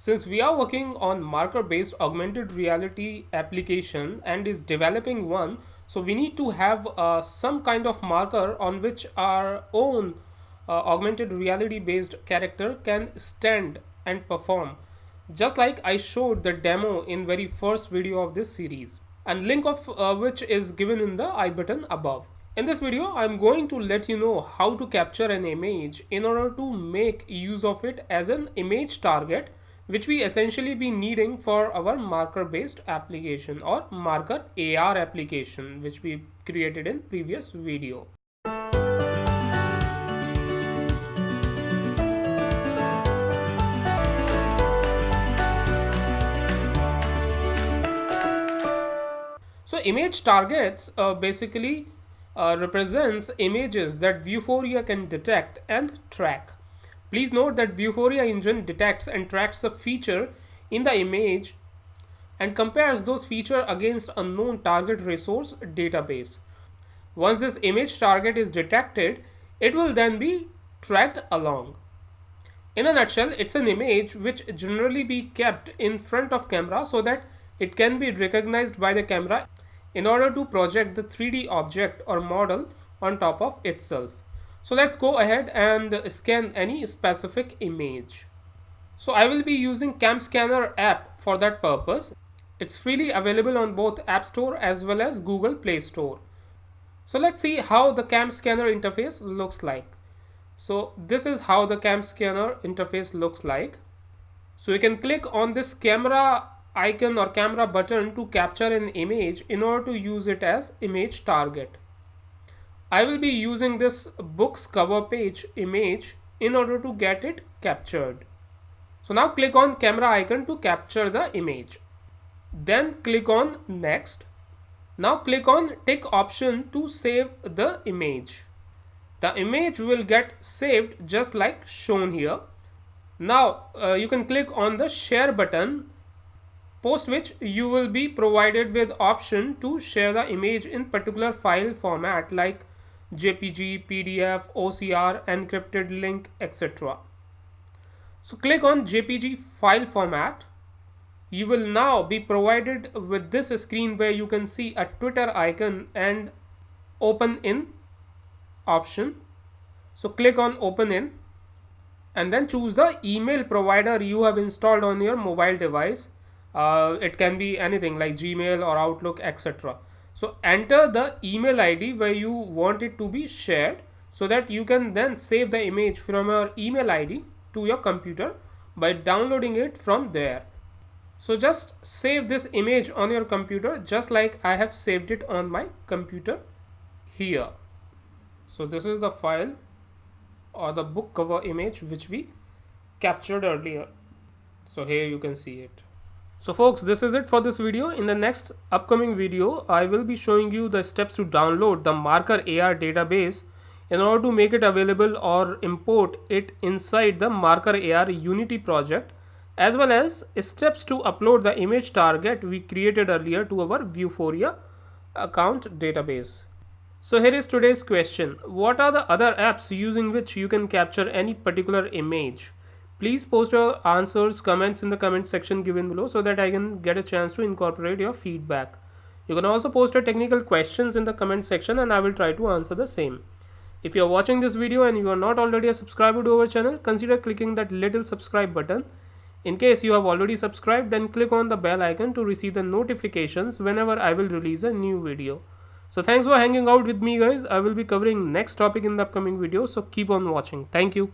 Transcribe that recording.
Since we are working on marker-based augmented reality application and is developing one, so we need to have some kind of marker on which our own augmented reality based character can stand and perform. Just like I showed the demo in very first video of this series, and link of which is given in the I button above. In this video, I'm going to let you know how to capture an image in order to make use of it as an image target, which we essentially be needing for our marker based application or marker AR application, which we created in previous video. So image targets basically represents images that Vuforia can detect and track. Please note that Vuforia engine detects and tracks the feature in the image and compares those features against a known target resource database. Once this image target is detected, it will then be tracked along. In a nutshell, it's an image which generally be kept in front of camera so that it can be recognized by the camera in order to project the 3D object or model on top of itself. So let's go ahead and scan any specific image. So I will be using Cam Scanner app for that purpose. It's freely available on both App Store as well as Google Play Store. So let's see how the Cam Scanner interface looks like. So this is how the Cam Scanner interface looks like. So you can click on this camera icon or camera button to capture an image in order to use it as image target. I will be using this book's cover page image in order to get it captured. So now click on camera icon to capture the image. Then click on next. Now click on tick option to save the image. The image will get saved just like shown here. Now you can click on the share button, post which you will be provided with option to share the image in particular file format like JPG, PDF, OCR, encrypted link, etc. So click on JPG file format. You will now be provided with this screen where you can see a Twitter icon and open in option. So click on open in and then choose the email provider you have installed on your mobile device. It can be anything like Gmail or Outlook, etc. So enter the email ID where you want it to be shared so that you can then save the image from your email ID to your computer by downloading it from there. So just save this image on your computer just like I have saved it on my computer here. So this is the file or the book cover image which we captured earlier. So here you can see it. So folks, this is it for this video. In the next upcoming video, I will be showing you the steps to download the marker AR database in order to make it available or import it inside the marker AR Unity project, as well as steps to upload the image target we created earlier to our Vuforia account database. So here is today's question. What are the other apps using which you can capture any particular image? Please post your answers, comments in the comment section given below so that I can get a chance to incorporate your feedback. You can also post your technical questions in the comment section and I will try to answer the same. If you are watching this video and you are not already a subscriber to our channel, consider clicking that little subscribe button. In case you have already subscribed, then click on the bell icon to receive the notifications whenever I will release a new video. So thanks for hanging out with me guys. I will be covering next topic in the upcoming video, so keep on watching. Thank you.